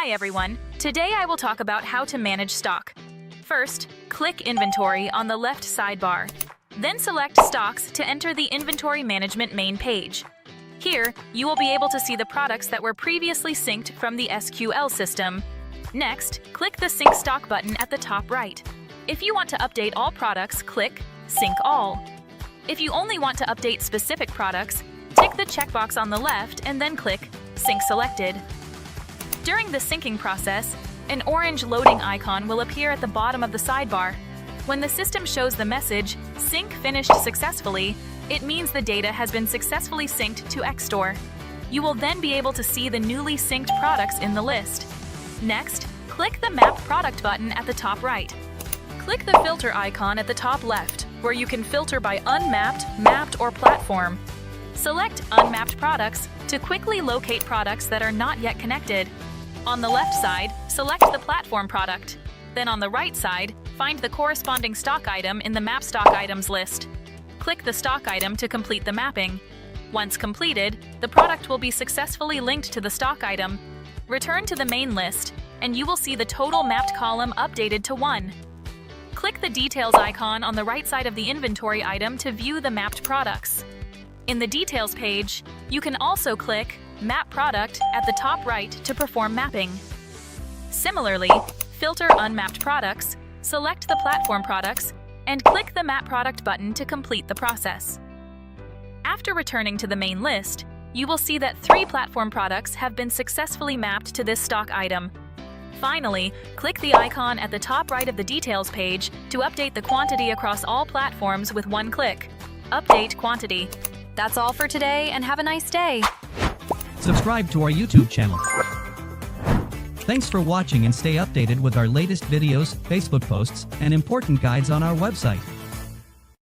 Hi everyone, today I will talk about how to manage stock. First, click Inventory on the left sidebar. Then select Stocks to enter the Inventory Management main page. Here, you will be able to see the products that were previously synced from the SQL system. Next, click the Sync Stock button at the top right. If you want to update all products, click Sync All. If you only want to update specific products, tick the checkbox on the left and then click Sync Selected. During the syncing process, an orange loading icon will appear at the bottom of the sidebar. When the system shows the message, Sync finished successfully, it means the data has been successfully synced to XStore. You will then be able to see the newly synced products in the list. Next, click the Map Product button at the top right. Click the filter icon at the top left, where you can filter by unmapped, mapped, or platform. Select Unmapped Products to quickly locate products that are not yet connected. On the left side, select the platform product. Then on the right side, find the corresponding stock item in the Map Stock Items list. Click the stock item to complete the mapping. Once completed, the product will be successfully linked to the stock item. Return to the main list, and you will see the total mapped column updated to 1. Click the Details icon on the right side of the inventory item to view the mapped products. In the Details page, you can also click Map Product at the top right to perform mapping. Similarly, filter Unmapped Products, select the platform products, and click the Map Product button to complete the process. After returning to the main list, you will see that 3 platform products have been successfully mapped to this stock item. Finally, click the icon at the top right of the Details page to update the quantity across all platforms with 1 click. Update quantity. That's all for today, and have a nice day. Subscribe to our YouTube channel. Thanks for watching and stay updated with our latest videos, Facebook posts, and important guides on our website.